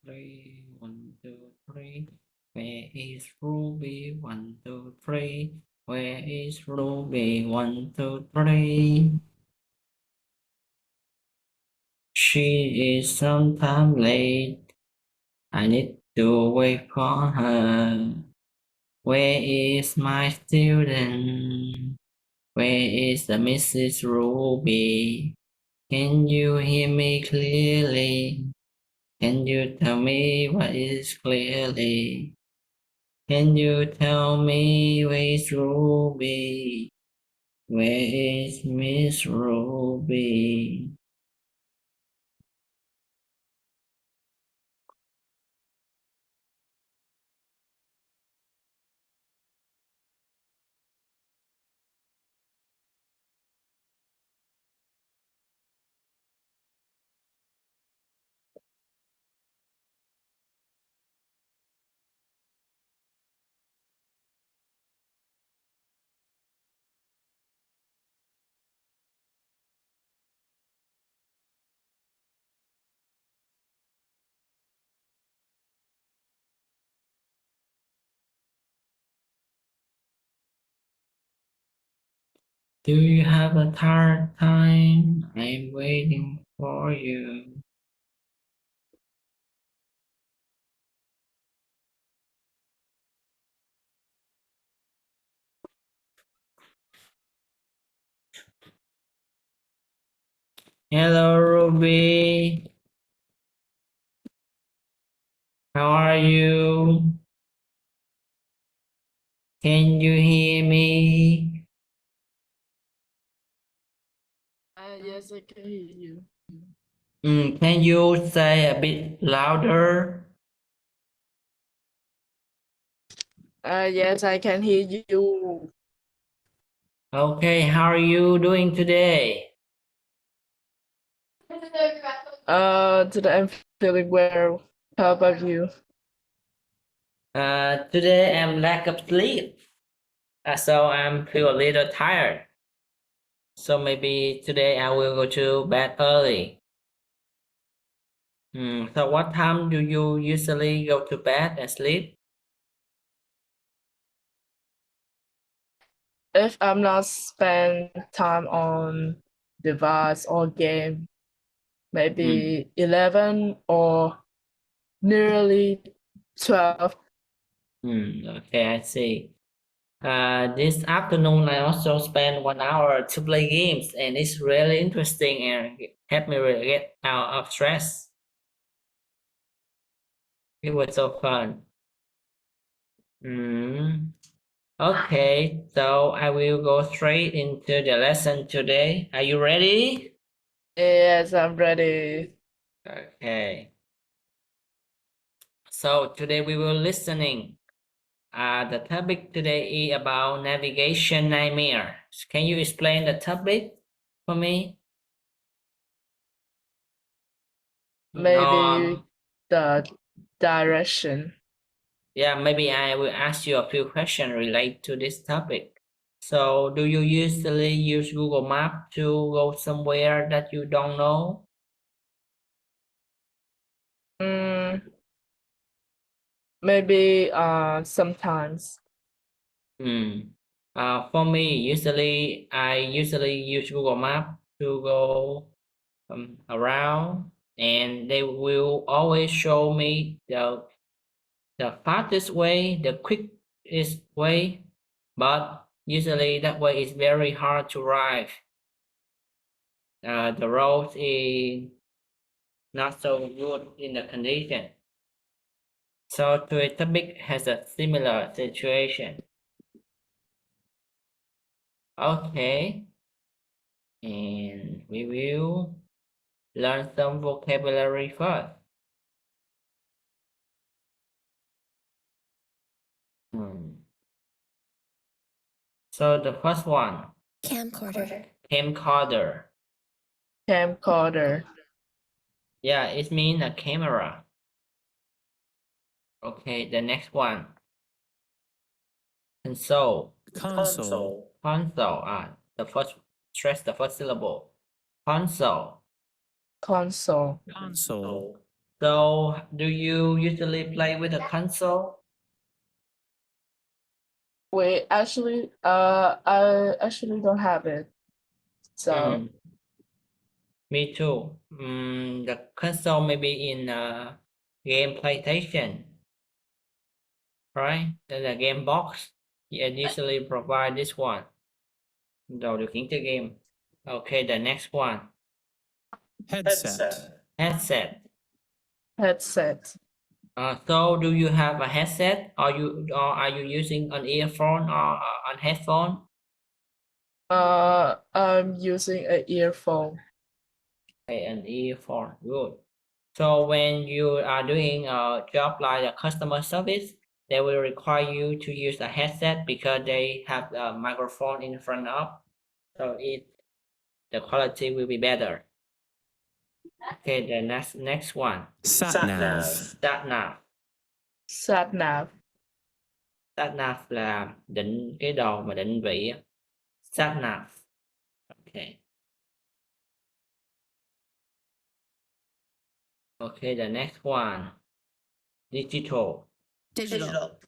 three, 1, 2, 3. Where is Ruby? 1, 2, 3. Where is Ruby? 1, 2, 3. She is sometime late. I need to wait for her. Where is my student? Where is the Mrs. Ruby? Can you hear me clearly? Can you tell me what is clearly? Can you tell me where is Ruby? Where is Miss Ruby? Do you have a hard time? I'm waiting for you. Hello, Ruby. How are you? Can you hear me? Yes, I can hear you. Can you say a bit louder? Yes, I can hear you. Okay, how are you doing today? Today I'm feeling well. How about you? Today I'm lack of sleep, so I'm feel a little tired. So maybe today I will go to bed early. So what time do you usually go to bed and sleep? If I'm not spend time on device or game, Mm, maybe 11 or nearly 12. okay, I see. This afternoon I also spent 1 hour to play games, and it's really interesting and helped me really get out of stress. It was so fun. Mm, okay, so I will go straight into the lesson today. Are you ready? Yes, I'm ready. Okay. So today we will listening. The topic today is about navigation nightmare. Can you explain the topic for me? Maybe the direction. Yeah, maybe I will ask you a few questions related to this topic. So, do you usually use Google Maps to go somewhere that you don't know? Mm, maybe sometimes. For me, I usually use Google Maps to go around, and they will always show me the fastest way, the quickest way, but usually that way is very hard to drive. The road is not so good in the condition. So the topic has a similar situation. Okay, and we will learn some vocabulary first. Hmm. So the first one, camcorder. Camcorder. Yeah, it means a camera. Okay, the next one, console. Console. The first stress the first syllable. Console. Console. So, do you usually play with a console? Wait, actually, I actually don't have it. So, Mm, me too. The console may be in game PlayStation, right? The game box. Yeah, usually provide this one. Đầu điều khiển chơi game. Okay, the next one. Headset. Headset. headset. So do you have a headset or are you using an earphone or an headphone? I'm using an earphone. Okay, an earphone. Good. So when you are doing a job like a customer service, they will require you to use a headset because they have a microphone in front of, so the quality will be better. Okay, the next one. Sat nav. Sat nav. Sat nav. Sat nav là cái đồ mà định vị á. Sat nav. Okay. Okay, the next one. Digital. Digital.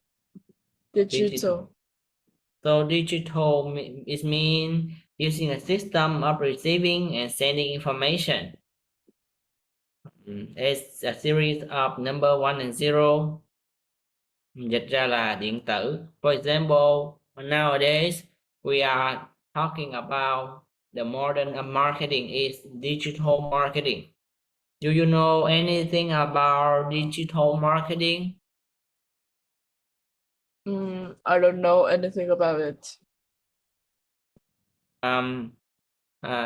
So digital is mean using a system of receiving and sending information. It's a series of number 1 and 0. Dịch ra là điện tử. For example, nowadays we are talking about the modern marketing is digital marketing. Do you know anything about digital marketing? I don't know anything about it.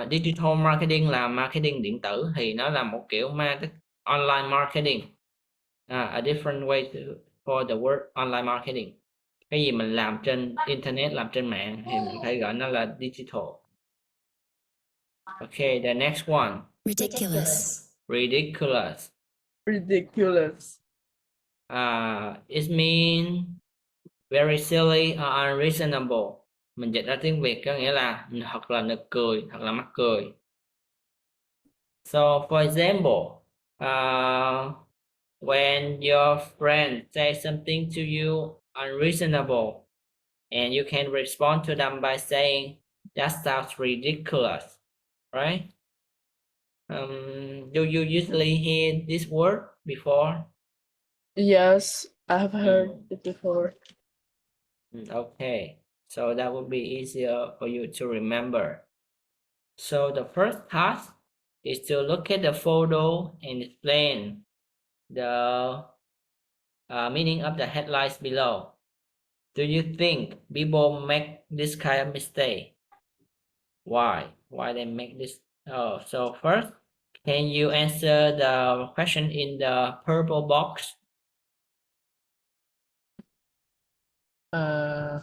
Digital marketing là marketing điện tử, thì nó là một kiểu online marketing. A different way for the word online marketing. Cái gì mình làm trên internet, làm trên mạng thì mình phải gọi nó là digital. Okay, the next one. Ridiculous. Ridiculous. Ridiculous. It means very silly or unreasonable. Mình dịch ra tiếng Việt có nghĩa là thật là nực cười, thật là mắc cười. So, for example, when your friend says something to you unreasonable, and you can respond to them by saying, "That sounds ridiculous," right? Do you usually hear this word before? Yes, I have heard it before. Okay, so that would be easier for you to remember. So the first task is to look at the photo and explain the meaning of the headlines below. Do you think people make this kind of mistake? Why? Why they make this? So first, can you answer the question in the purple box? I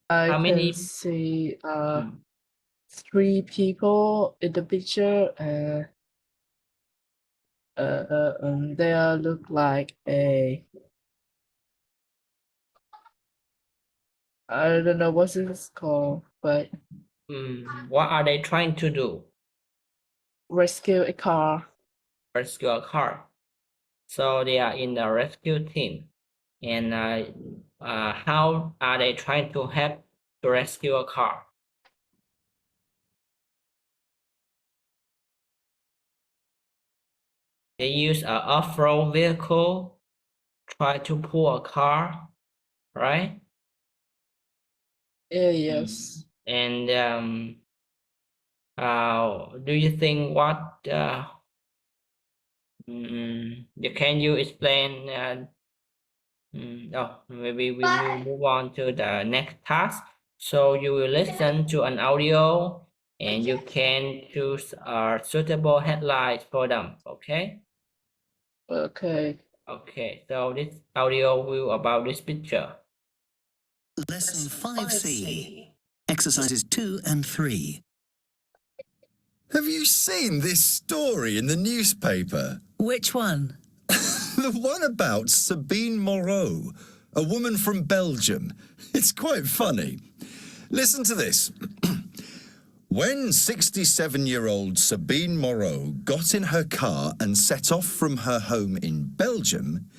How can many? see 3 people in the picture, and they look like I don't know what this called, but What are they trying to do? rescue a car. Rescue a car. So they are in the rescue team. And how are they trying to help to rescue a car? They use an off-road vehicle, try to pull a car, right? Yes. And do you think what? Can you explain? Maybe we move on to the next task. So you will listen to an audio, and you can choose a suitable headlines for them. Okay. Okay. Okay. So this audio will about this picture. Lesson 5C. Exercises 2 and 3. Have you seen this story in the newspaper? Which one? The one about Sabine Moreau, a woman from Belgium. It's quite funny. Listen to this. When 67-year-old Sabine Moreau got in her car and set off from her home in Belgium,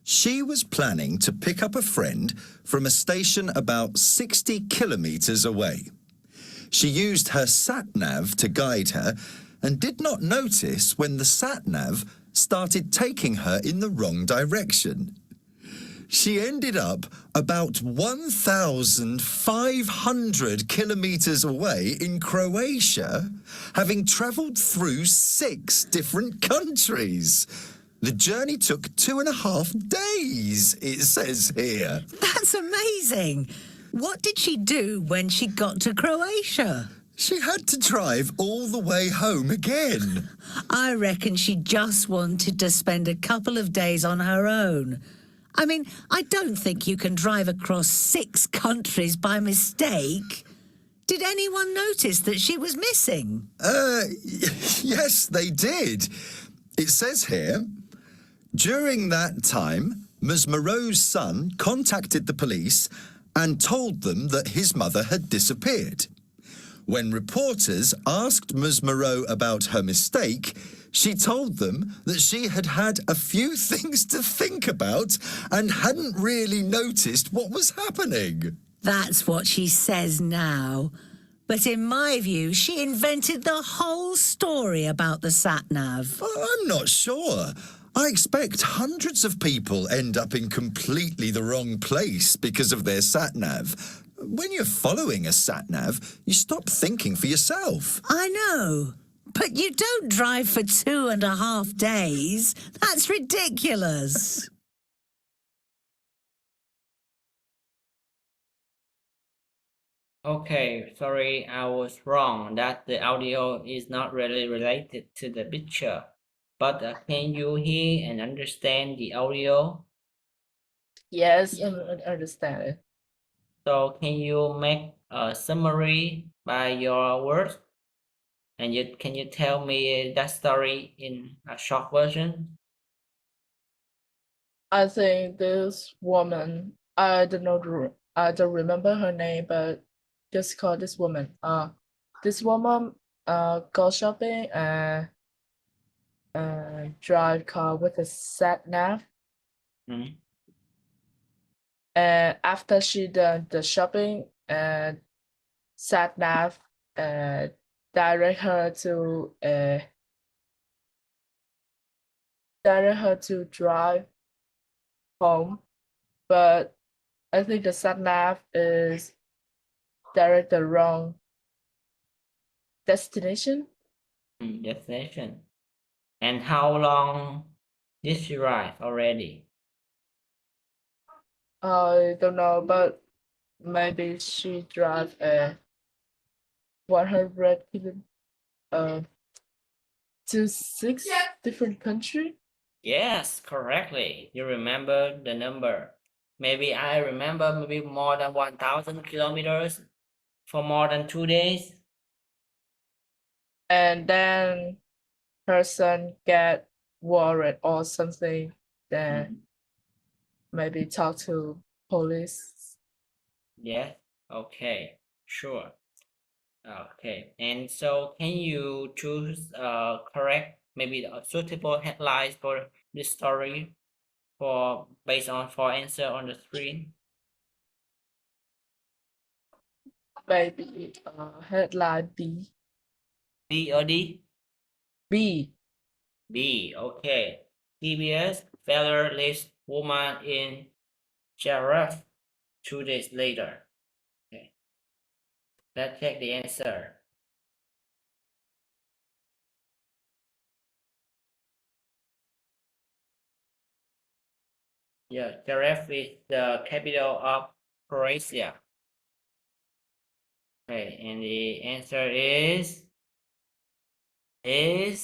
she was planning to pick up a friend from a station about 60 kilometers away. She used her sat-nav to guide her and did not notice when the sat-nav started taking her in the wrong direction. She ended up about 1,500 kilometers away in Croatia, having traveled through 6 different countries. The journey took 2.5 days, it says here. That's amazing. What did she do when she got to Croatia? She had to drive all the way home again. I reckon she just wanted to spend a couple of days on her own. I mean, I don't think you can drive across 6 countries by mistake. Did anyone notice that she was missing? Yes, they did. It says here, during that time, Ms. Moreau's son contacted the police and told them that his mother had disappeared. When reporters asked Ms. Moreau about her mistake, she told them that she had had a few things to think about and hadn't really noticed what was happening. That's what she says now. But in my view, she invented the whole story about the sat-nav. I'm not sure. I expect hundreds of people end up in completely the wrong place because of their sat-nav. When you're following a sat-nav, you stop thinking for yourself. I know. But you don't drive for 2.5 days. That's ridiculous. Okay, sorry, I was wrong that the audio is not really related to the picture. But can you hear and understand the audio? Yes, I understand it. So can you make a summary by your words? And can you tell me that story in a short version? I think this woman, I don't remember her name, but just call this woman. This woman go shopping and drive car with a sat nav. Mm. And after she done the shopping, and sat nav direct her to drive home, but I think the sat nav is direct the wrong destination. Destination. And how long did she ride already? I don't know, but maybe she drive 100 to 6 different country. Yes, correctly. You remember the number. Maybe I remember maybe more than 1,000 kilometers for more than 2 days. And then her son get worried or something, then maybe talk to police. Yes, okay, sure. Okay, and so can you choose correct, maybe a suitable headlines for this story for based on for answer on the screen? Maybe headline B. B or D? B. B, okay. TBS, feather leaves woman in giraffe 2 days later. Okay, let's check the answer. Yeah, giraffe is the capital of Croatia. Okay, and the answer is B.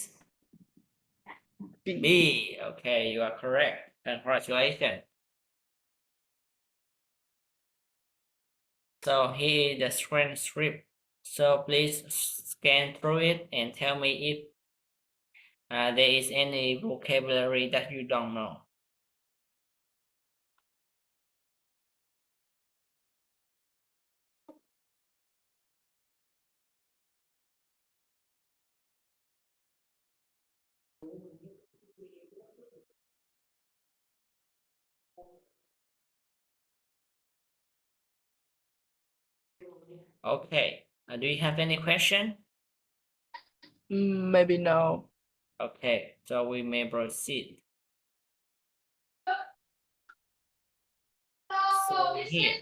B. Okay, you are correct. Congratulations. So here is the transcript. So please scan through it and tell me if there is any vocabulary that you don't know. Okay. Do you have any question? Maybe no. Okay, so we may proceed. So here,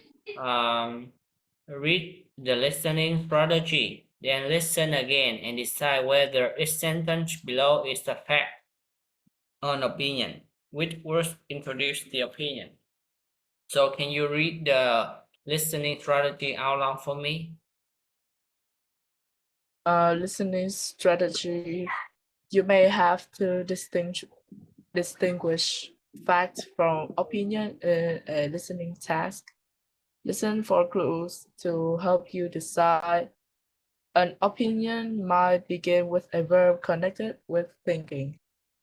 read the listening strategy, then listen again and decide whether each sentence below is a fact or an opinion. Which words introduce the opinion? So can you read the listening strategy out loud for me? Listening strategy. You may have to distinguish fact from opinion in a listening task. Listen for clues to help you decide. An opinion might begin with a verb connected with thinking.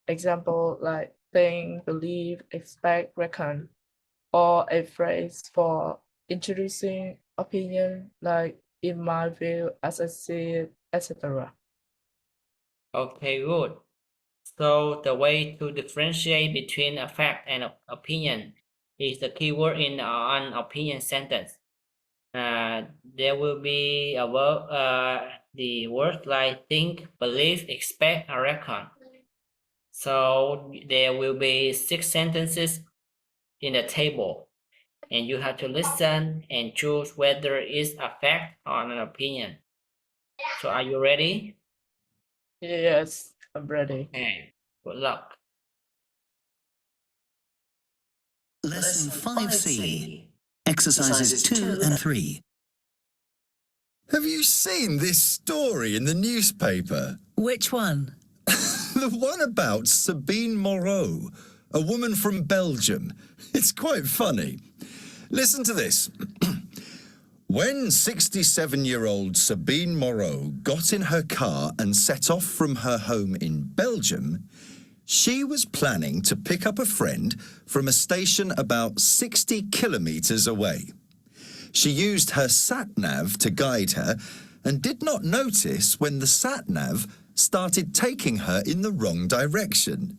Example like think, believe, expect, reckon, or a phrase for introducing opinion like in my view, as I see it, etc. Okay, good. So the way to differentiate between a fact and an opinion is the keyword in an opinion sentence. There will be a verb, the words like think, believe, expect, and reckon. So there will be 6 sentences in the table, and you have to listen and choose whether it's a fact or an opinion. So are you ready? Yes, I'm ready. Okay, good luck. Lesson 5C, exercises 2 and 3. Have you seen this story in the newspaper? Which one? The one about Sabine Moreau, a woman from Belgium. It's quite funny. Listen to this. When 67-year-old Sabine Moreau got in her car and set off from her home in Belgium, she was planning to pick up a friend from a station about 60 kilometres away. She used her sat-nav to guide her and did not notice when the sat-nav started taking her in the wrong direction.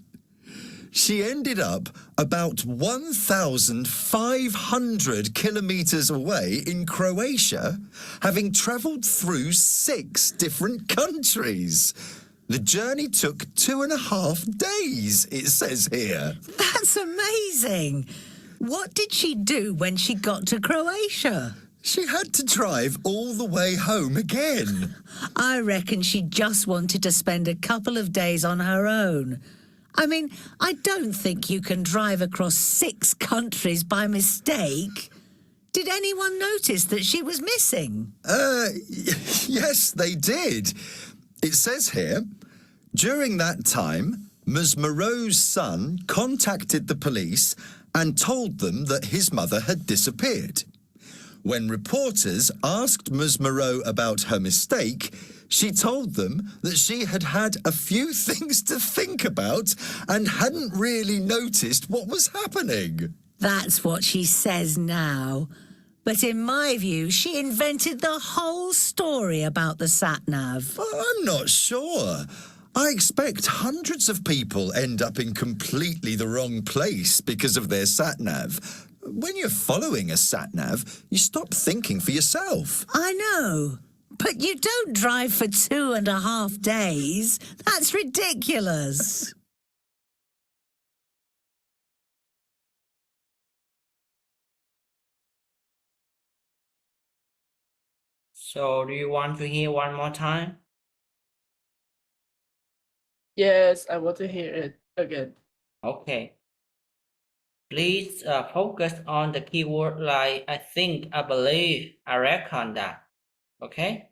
She ended up about 1,500 kilometres away in Croatia, having travelled through 6 different countries. The journey took 2.5 days, it says here. That's amazing. What did she do when she got to Croatia? She had to drive all the way home again. I reckon she just wanted to spend a couple of days on her own. I mean, I don't think you can drive across 6 countries by mistake. Did anyone notice that she was missing? Yes, they did. It says here, during that time, Ms. Moreau's son contacted the police and told them that his mother had disappeared. When reporters asked Ms. Moreau about her mistake, she told them that she had had a few things to think about and hadn't really noticed what was happening. That's what she says now. But in my view, she invented the whole story about the sat-nav. I'm not sure. I expect hundreds of people end up in completely the wrong place because of their sat-nav. When you're following a sat-nav, you stop thinking for yourself. I know, but you don't drive for 2.5 days. That's ridiculous. So do you want to hear one more time? Yes, I want to hear it again. Okay. Please focus on the keyword like I think, I believe, I reckon that. Okay?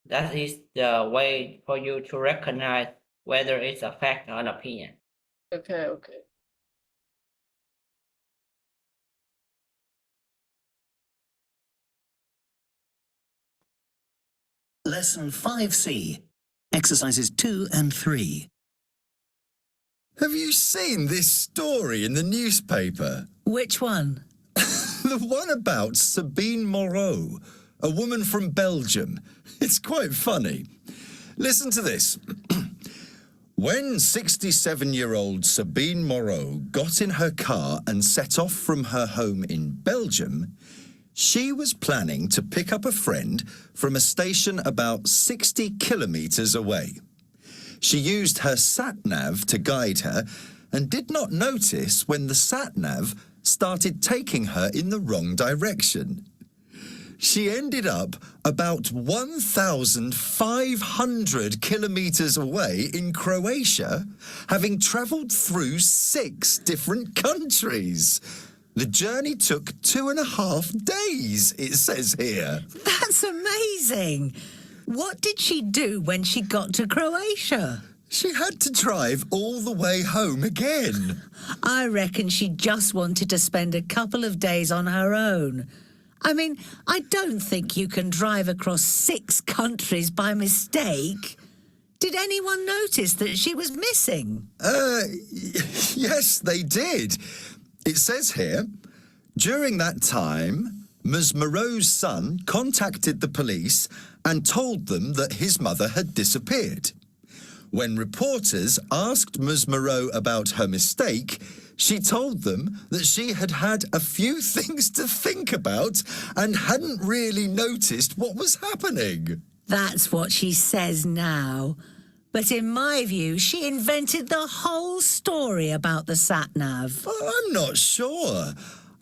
That is the way for you to recognize whether it's a fact or an opinion. Okay. Lesson 5C, exercises 2 and 3. Have you seen this story in the newspaper? Which one? The one about Sabine Moreau, a woman from Belgium. It's quite funny. Listen to this. When 67-year-old Sabine Moreau got in her car and set off from her home in Belgium, she was planning to pick up a friend from a station about 60 kilometres away. She used her sat-nav to guide her and did not notice when the sat-nav started taking her in the wrong direction. She ended up about 1,500 kilometres away in Croatia, having travelled through 6 different countries. The journey took 2.5 days, it says here. That's amazing. What did she do when she got to Croatia? She had to drive all the way home again. I reckon she just wanted to spend a couple of days on her own. I mean, I don't think you can drive across 6 countries by mistake. Did anyone notice that she was missing? Yes, they did. It says here, during that time, Ms. Moreau's son contacted the police and told them that his mother had disappeared. When reporters asked Ms. Moreau about her mistake, she told them that she had had a few things to think about and hadn't really noticed what was happening. That's what she says now. But in my view, she invented the whole story about the sat-nav. I'm not sure.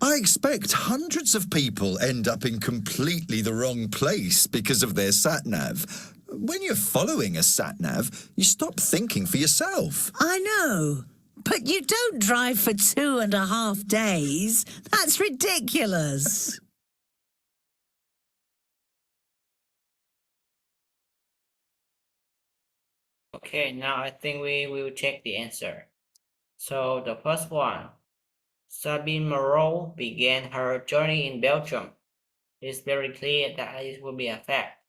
I expect hundreds of people end up in completely the wrong place because of their sat-nav. When you're following a sat-nav, you stop thinking for yourself. I know. But you don't drive for 2.5 days. That's ridiculous. Okay, now I think we will check the answer. So the first one, Sabine Moreau began her journey in Belgium. It's very clear that it will be a fact.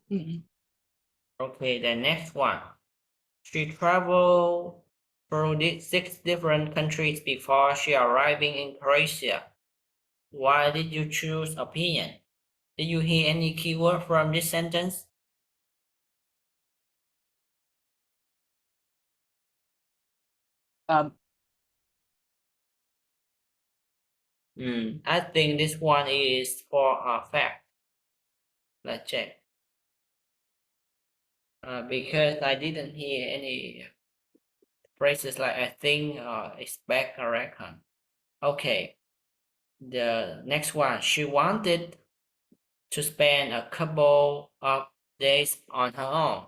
Okay, the next one. She traveled through 6 different countries before she arriving in Croatia. Why did you choose opinion? Did you hear any keyword from this sentence? I think this one is for a fact. Let's check. Because I didn't hear any phrases like I think or expect or reckon. Okay. The next one. She wanted to spend a couple of days on her own,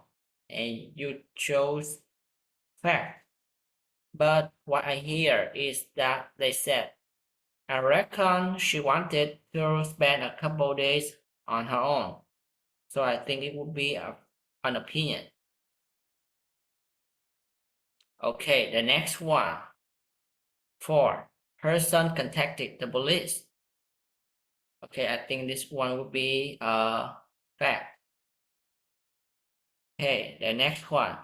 and you chose fact. But what I hear is that they said, I reckon she wanted to spend a couple days on her own. So I think it would be an opinion. Okay, the next one. 4. Her son contacted the police. Okay, I think this one would be a fact. Okay, the next one.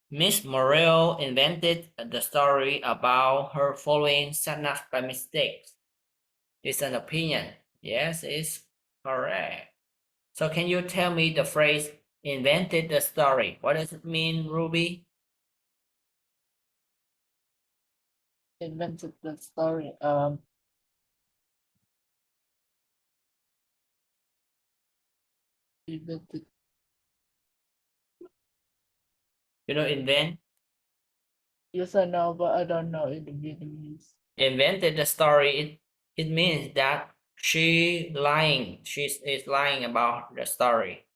Miss Morel invented the story about her following sat-nav by mistake. It's an opinion. Yes, it's correct. So can you tell me the phrase invented the story? What does it mean, Ruby? Invented the story. Invented. You know, invent? Yes, I know, but I don't know in the Vietnamese. Invented the story. It means that she is lying about the story.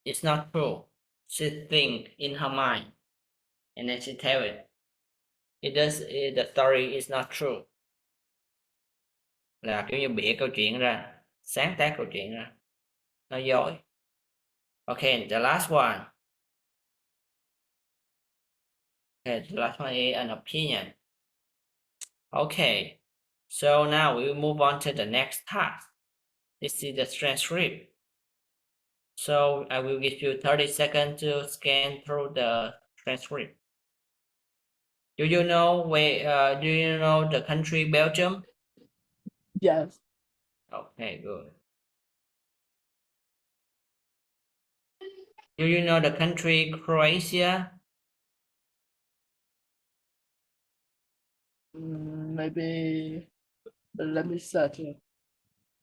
It's not true. She think in her mind, and then she tell it. The story is not true. Là kiểu như bịa câu chuyện ra, sáng tác câu chuyện ra, nói dối. Okay, the last one. Okay, the last one is an opinion. Okay, so now we will move on to the next task. This is the transcript. So I will give you 30 seconds to scan through the transcript. Do you know the country Belgium? Yes. Okay, good. Do you know the country Croatia? Maybe let me search it.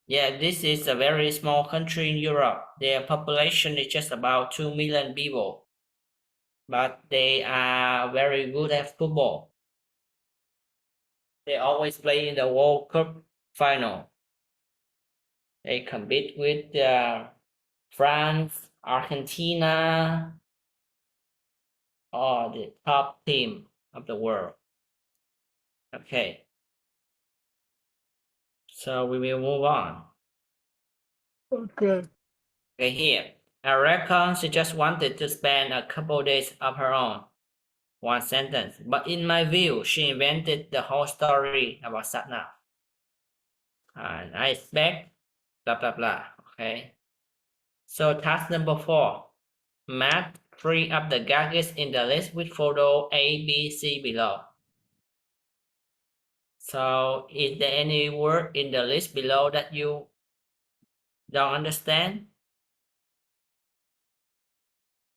Yeah, this is a very small country in Europe. Their population is just about 2 million people, but they are very good at football. They always play in the World Cup final. They compete with France, Argentina, or the top team of the world. Okay, so we will move on. Okay. Okay, here. I reckon she just wanted to spend a couple days of her own. One sentence. But in my view, she invented the whole story about Satnam. And I expect blah blah blah. Okay. So task number 4. Match 3 of the gadgets in the list with photo A, B, C below. So is there any word in the list below that you don't understand?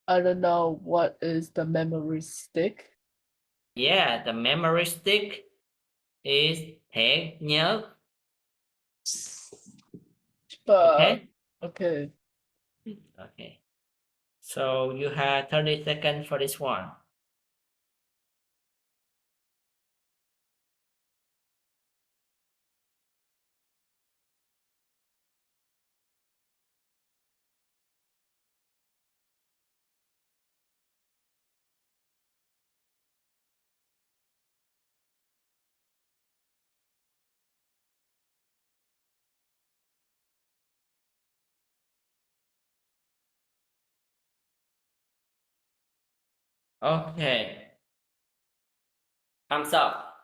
I don't know what is the memory stick. Yeah, the memory stick is thẻ nhớ. Okay? Okay. Okay. So you have 30 seconds for this one. Okay. Thumbs up.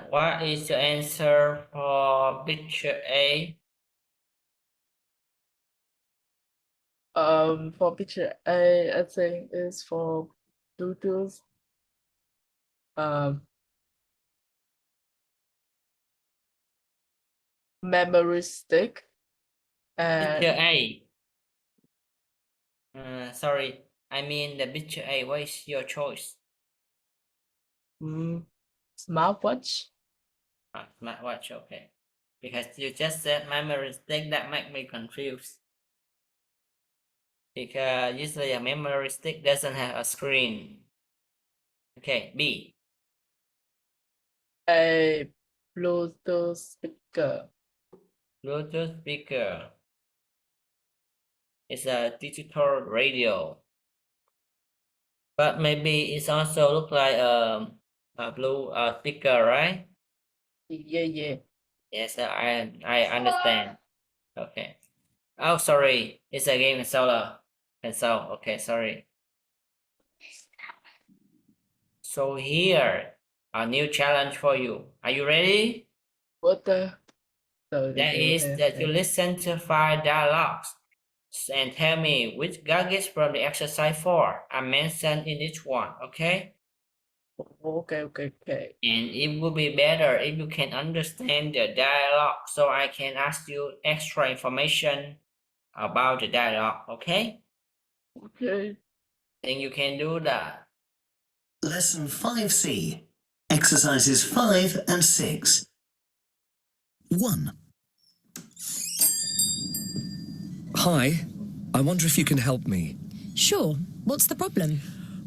What is your answer for picture A? For picture A, I think is for Bluetooth. Memory stick. Picture And A. Sorry, I mean the picture A. What is your choice? Smartwatch. Smartwatch, okay. Because you just said memory stick, that make me confused. Because usually a memory stick doesn't have a screen. Okay, B. A Bluetooth speaker. Bluetooth speaker. It's a digital radio. But maybe it's also look like a blue speaker, right? Yeah. Yes, I understand. Okay. Oh, sorry. It's a game controller. Console. Okay, sorry. So here, a new challenge for you. Are you ready? What the? That is that you listen to 5 dialogues and tell me which gadgets from the exercise 4 are mentioned in each one, okay? Okay. And it would be better if you can understand the dialogue so I can ask you extra information about the dialogue, okay? Okay. Think you can do that. Lesson 5C. Exercises 5 and 6. 1. Hi, I wonder if you can help me. Sure. What's the problem?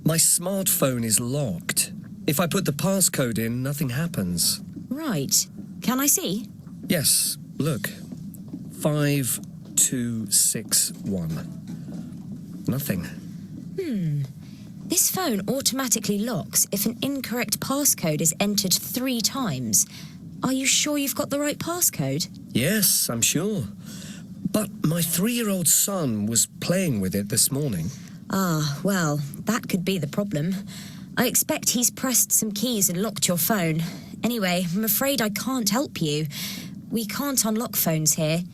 My smartphone is locked. If I put the passcode in, nothing happens. Right. Can I see? Yes, look. 5261. Nothing. This phone automatically locks if an incorrect passcode is entered 3 times. Are you sure you've got the right passcode? Yes, I'm sure. But my 3-year-old son was playing with it this morning. Ah, well, that could be the problem. I expect he's pressed some keys and locked your phone. Anyway, I'm afraid I can't help you. We can't unlock phones here.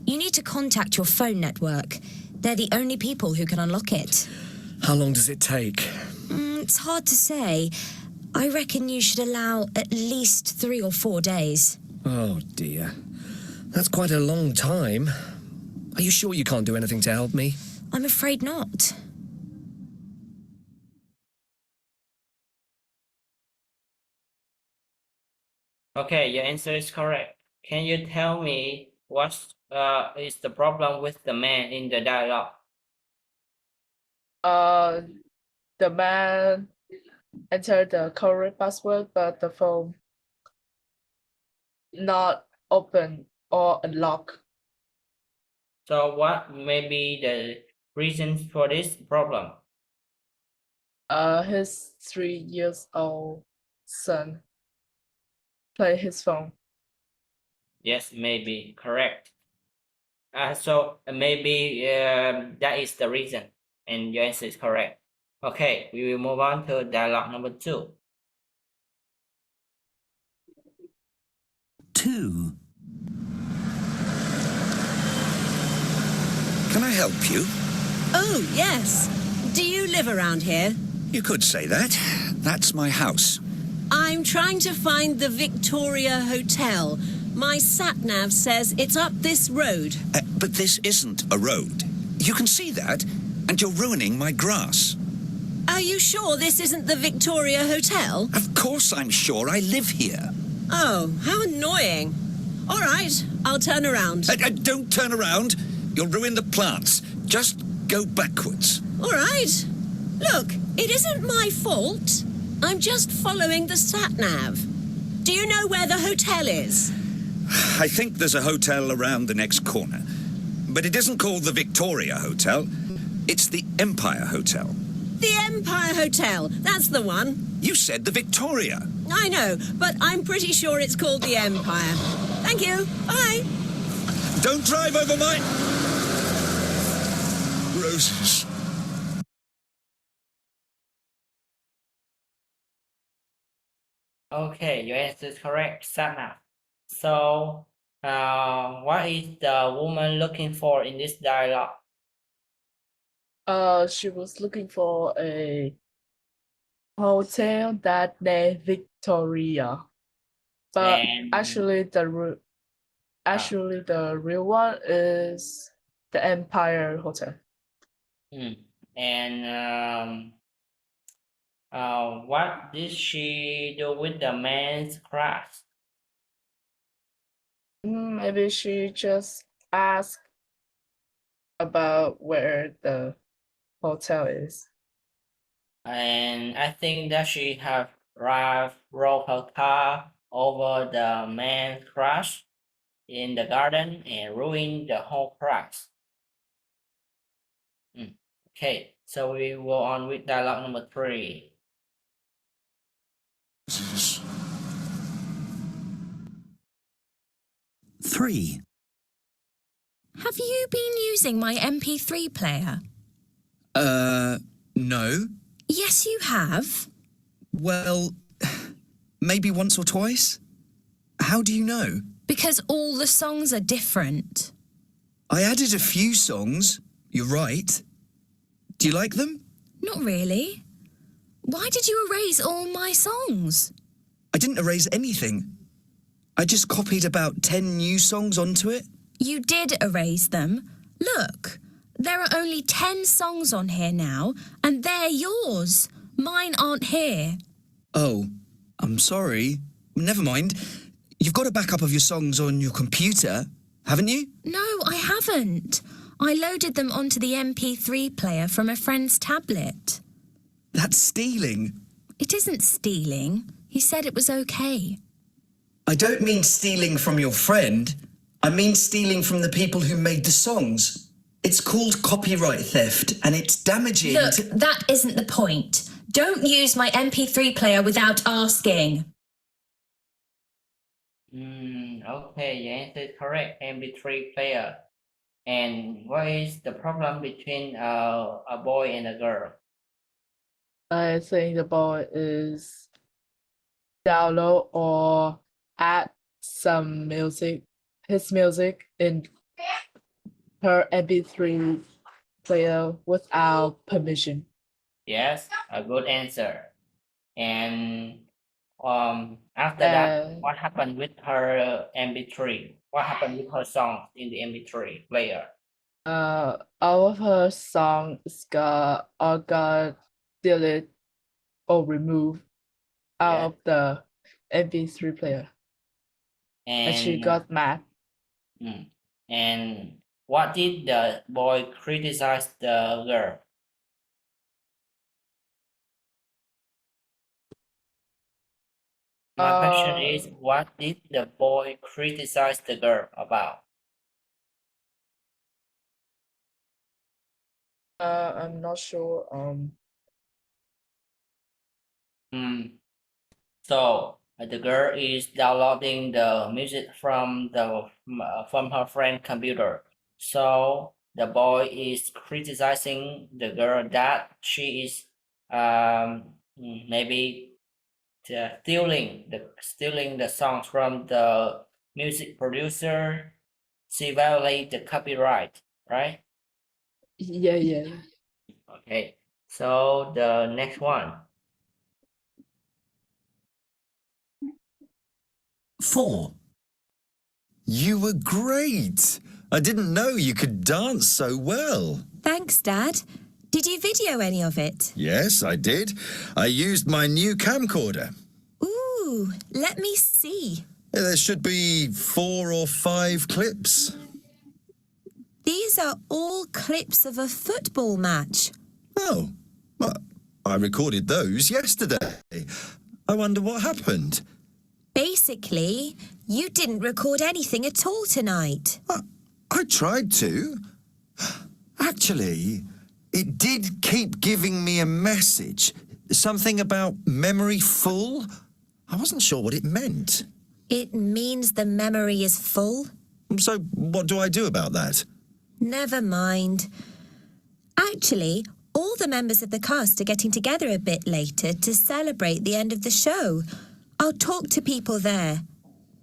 You need to contact your phone network. They're the only people who can unlock it. How long does it take? It's hard to say. I reckon you should allow at least 3 or 4 days. Oh, dear. That's quite a long time. Are you sure you can't do anything to help me? I'm afraid not. Okay, your answer is correct. Can you tell me what is the problem with the man in the dialogue? The man entered the correct password, but the phone not open or unlock. So what may be the reason for this problem? His 3 years old son play his phone. Yes, maybe correct. So maybe that is the reason, and your answer is correct. Okay, we will move on to dialogue number 2. 2. Can I help you? Oh, yes. Do you live around here? You could say that. That's my house. I'm trying to find the Victoria Hotel. My sat-nav says it's up this road. But this isn't a road. You can see that, and you're ruining my grass. Are you sure this isn't the Victoria Hotel? Of course I'm sure. I live here. Oh, how annoying. All right, I'll turn around. Don't turn around. You'll ruin the plants. Just go backwards. All right. Look, it isn't my fault. I'm just following the sat-nav. Do you know where the hotel is? I think there's a hotel around the next corner. But it isn't called the Victoria Hotel. It's the Empire Hotel. The Empire Hotel. That's the one. You said the Victoria. I know, but I'm pretty sure it's called the Empire. Thank you. Bye. Don't drive over my... roses. Okay, your answer is correct, Sana. So, what is the woman looking for in this dialogue? She was looking for a hotel that named Victoria, but And- actually the real one is the Empire Hotel. And what did she do with the man's crush? Maybe she just asked about where the hotel is. And I think that she have rolled her car over the man's crush in the garden and ruined the whole crush. Okay, so we go on with dialogue number 3. 3. Have you been using my MP3 player? No. Yes, you have. Well, maybe once or twice. How do you know? Because all the songs are different. I added a few songs. You're right. Do you like them? Not really. Why did you erase all my songs? I didn't erase anything. I just copied about 10 new songs onto it. You did erase them. Look, there are only 10 songs on here now, and they're yours. Mine aren't here. Oh, I'm sorry. Never mind. You've got a backup of your songs on your computer, haven't you? No, I haven't. I loaded them onto the MP3 player from a friend's tablet. That's stealing. It isn't stealing. He said it was okay. I don't mean stealing from your friend. I mean stealing from the people who made the songs. It's called copyright theft, and it's damaging. Look, that isn't the point. Don't use my MP3 player without asking. Okay, your answer is correct, MP3 player. And what is the problem between a boy and a girl? I think the boy is download or add some music, his music in her MP3 player without permission. Yes, a good answer. And after that, what happened with her MP3? What happened with her songs in the MP3 player? All of her songs got deleted or removed out Yeah. of the MP3 player, and she And got mad. and what did the boy criticize the girl? My question is, what did the boy criticize the girl about? I'm not sure. So the girl is downloading the music from from her friend computer. So the boy is criticizing the girl that she is maybe stealing the songs from the music producer. She violate the copyright, right? Yeah. Okay. So the next one. 4. You were great. I didn't know you could dance so well. Thanks, Dad. Did you video any of it? Yes, I did. I used my new camcorder. Ooh, let me see. There should be 4 or 5 clips. These are all clips of a football match. Oh, well, I recorded those yesterday. I wonder what happened. Basically, you didn't record anything at all tonight. I tried to. Actually, it did keep giving me a message. Something about memory full. I wasn't sure what it meant. It means the memory is full. So what do I do about that? Never mind. Actually, all the members of the cast are getting together a bit later to celebrate the end of the show. I'll talk to people there.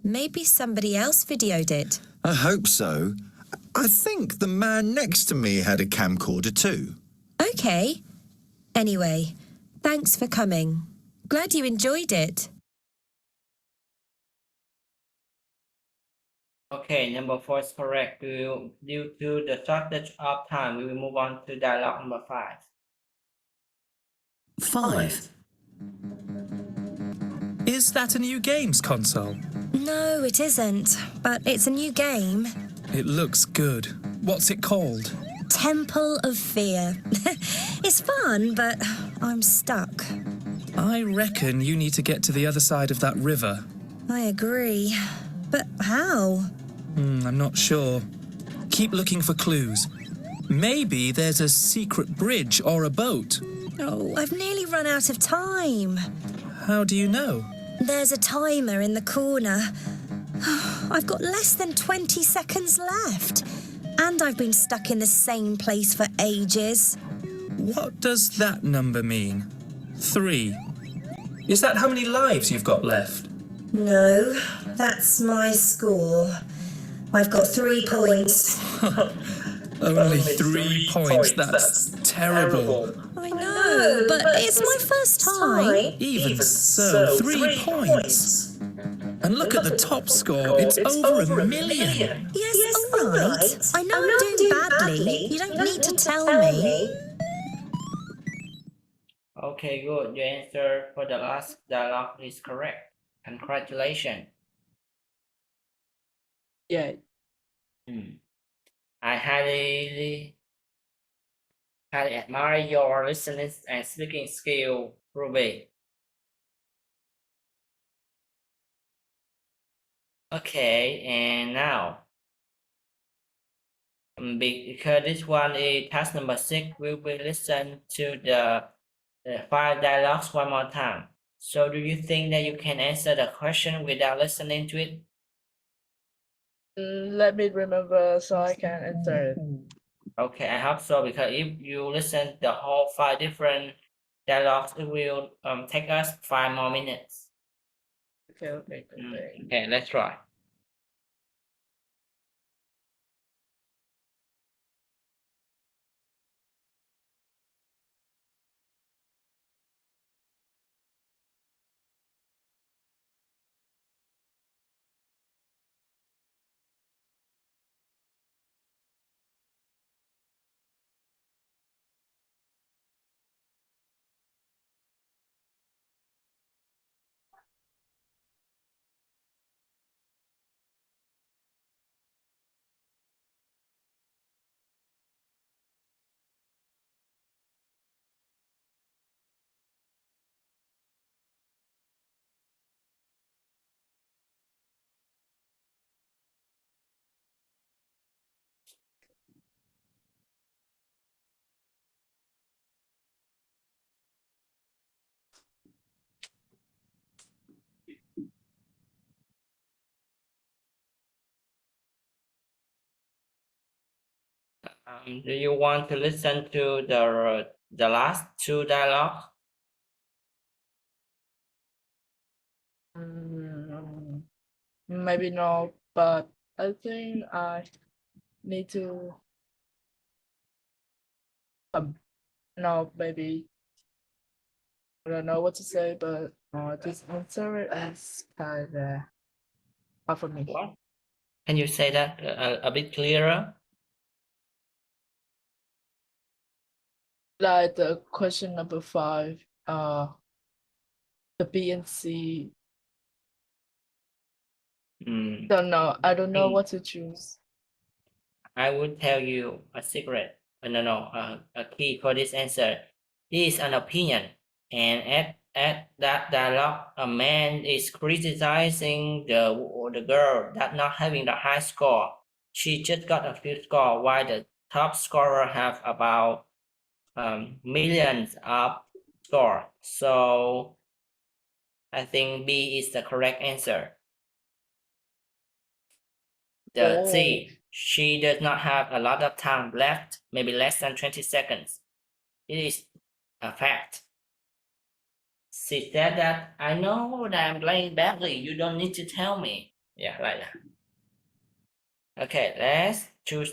Maybe somebody else videoed it. I hope so. I think the man next to me had a camcorder too. Okay. Anyway, thanks for coming. Glad you enjoyed it. Okay, number 4 is correct. Due to the shortage of time, we will move on to dialogue number 5. 5. Is that a new games console? No, it isn't. But it's a new game. It looks good. What's it called? Temple of Fear. It's fun, but I'm stuck. I reckon you need to get to the other side of that river. I agree. But how? I'm not sure. Keep looking for clues. Maybe there's a secret bridge or a boat. Oh, I've nearly run out of time. How do you know? There's a timer in the corner. I've got less than 20 seconds left. And I've been stuck in the same place for ages. What does that number mean? 3. Is that how many lives you've got left? No, that's my score. I've got 3 points. Only 3 points. That's terrible. I know, but it's my first time. Even so, 3 points. And look at the top score. It's over a million. Yes, all right. I know I'm doing badly. You don't need to tell me. Okay, good. Your answer for the last dialogue is correct. Congratulations. Yeah. I highly admire your listening and speaking skill, Ruby. Okay, and now, because this one is task number 6, we will listen to the 5 dialogues one more time. So do you think that you can answer the question without listening to it? Let me remember so I can answer it. Okay, I hope so, because if you listen the whole 5 different dialogues, it will take us 5 more minutes. Okay. Okay, let's try. Do you want to listen to the last two dialogue? Maybe no, but I think I need to. No, maybe I don't know what to say, but this answer is kind of hard for me. What? Can you say that a bit clearer? Like the question number 5, the B and C. Don't know. I don't know what to choose. I will tell you a secret. A key for this answer. This is an opinion, and at that dialogue, a man is criticizing the girl that not having the high score. She just got a few score, while the top scorer have about millions of score. So I think B is the correct answer. The C, she does not have a lot of time left, maybe less than 20 seconds. It is a fact. She said that, I know that I'm playing badly, you don't need to tell me. Yeah, like that. Okay, let's choose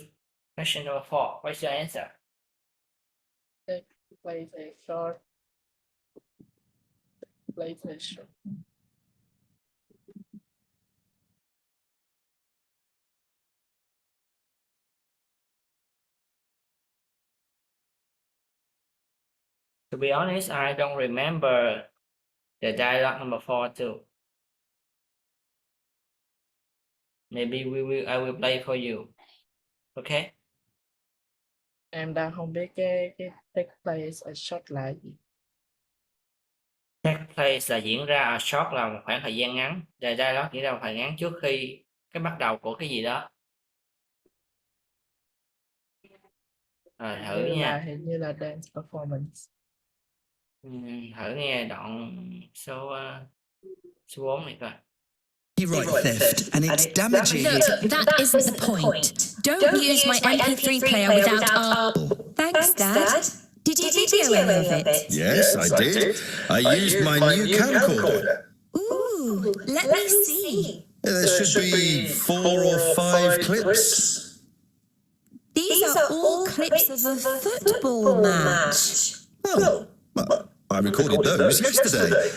question number 4. What's your answer? PlayStation. PlayStation. To be honest, I don't remember the dialogue number 4 too. Maybe I will play for you. Okay? Em đang không biết cái take place ở short là gì. Take place là diễn ra, a short là một khoảng thời gian ngắn. The dialogue diễn ra một thời ngắn trước khi cái bắt đầu của cái gì đó. Thử nha. Hình như là dance performance. Thử nghe đoạn số 4 này coi. Copyright theft and it's damaging. Look, that isn't the point. Don't use my MP3 player without our... Thanks, Dad. Did you video any of it? Yes, I did. I used my new camcorder. Ooh, let me see. There should be 4 or 5 clips. These are all clips of a football match. Oh, well, I recorded those yesterday.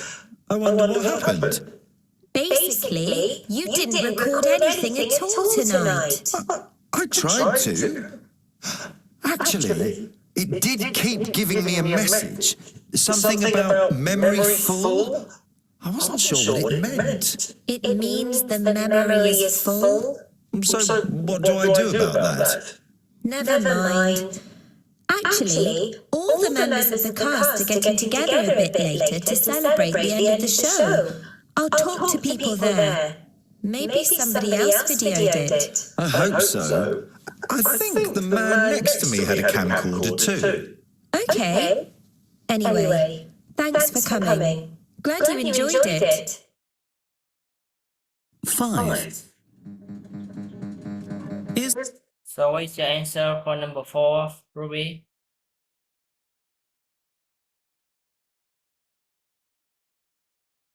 I wonder what happened. Basically, you didn't record anything at all tonight. I tried to. Actually, it did keep giving me a message. Something about memory full. I wasn't sure what it meant. It means the memory is full. So what do I do about that? Never mind. Actually, all the members of the cast are getting together a bit later to celebrate the end of the show. I'll talk to people there. Maybe somebody else videoed it. I hope so. I think the man next to me had a camcorder too. Okay. Anyway, thanks for coming. Glad you enjoyed it. 5. So what's your answer for number 4, Ruby?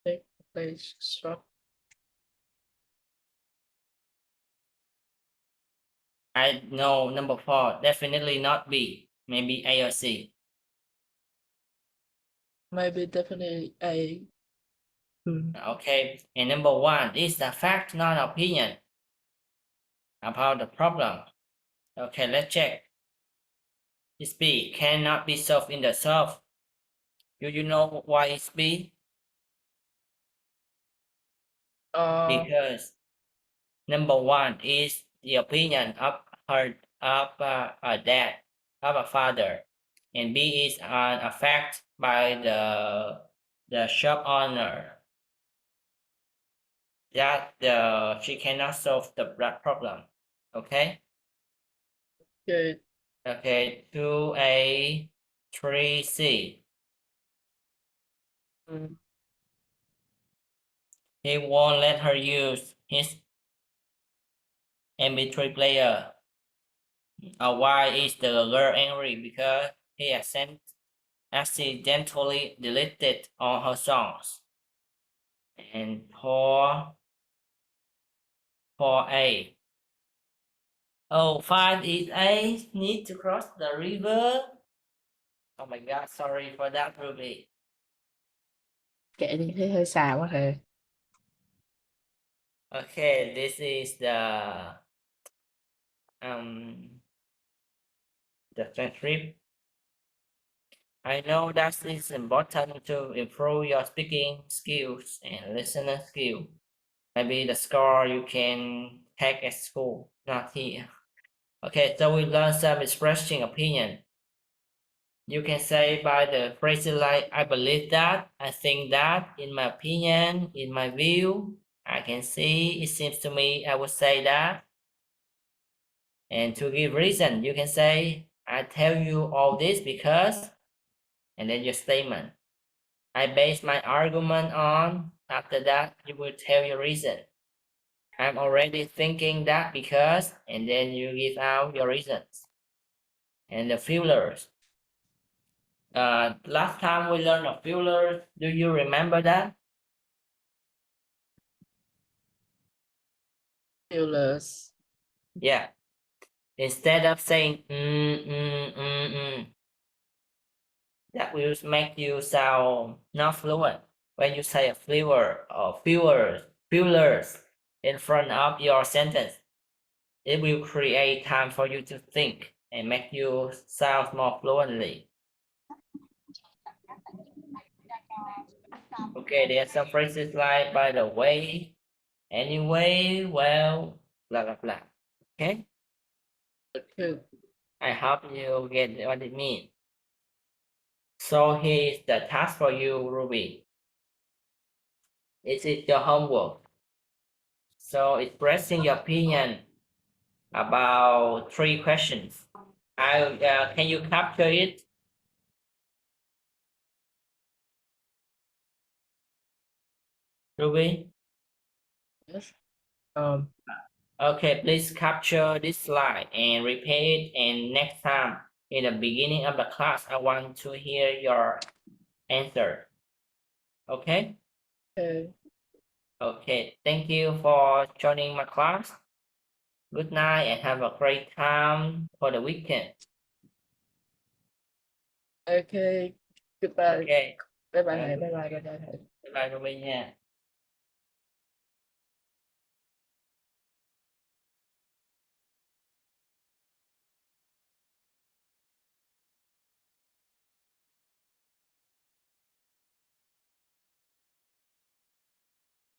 Take place short. I know number 4, definitely not B. Maybe A or C. Maybe definitely A. Okay, and number 1 is the fact, not opinion about the problem. Okay, let's check. It's B, cannot be solved in the solve. Do you know why it's B? Because number 1 is the opinion of a dad, of a father, and B is a fact by the shop owner that she cannot solve the problem. Okay. Good. Okay, 2A, 3C. He won't let her use his MP3 player. Why is the girl angry? Because he accidentally deleted all her songs. And poor A. Oh, 5 is A. Need to cross the river. Oh my god, sorry for that, Ruby. Kệ đi, thấy hơi xà quá thề. Okay, this is the transcript. I know that it's important to improve your speaking skills and listening skill. Maybe the score you can take at school, not here. Okay, so we learn some expressing opinion. You can say by the phrases like, I believe that, I think that, in my opinion, in my view, I can see, it seems to me, I would say that. And to give reason, you can say, I tell you all this because, and then your statement. I base my argument on, after that, you will tell your reason. I'm already thinking that because, and then you give out your reasons. And the fillers. Last time we learned of fillers, do you remember that? Fillers. Yeah. Instead of saying that will make you sound not fluent. When you say a filler or fillers in front of your sentence, it will create time for you to think and make you sound more fluently. Okay, there are some phrases like by the way, anyway, well, blah blah blah. Okay, Okay. I hope you get what it means. So here's the task for you, Ruby. This is your homework. So expressing your opinion about 3 questions. Can you capture it, Ruby? Yes. Okay, please capture this slide and repeat. And next time, in the beginning of the class, I want to hear your answer. Okay? Okay. Okay, thank you for joining my class. Good night and have a great time for the weekend. Okay. Goodbye. Okay, Bye bye. Bye bye. Bye bye. bye bye Ruby nha.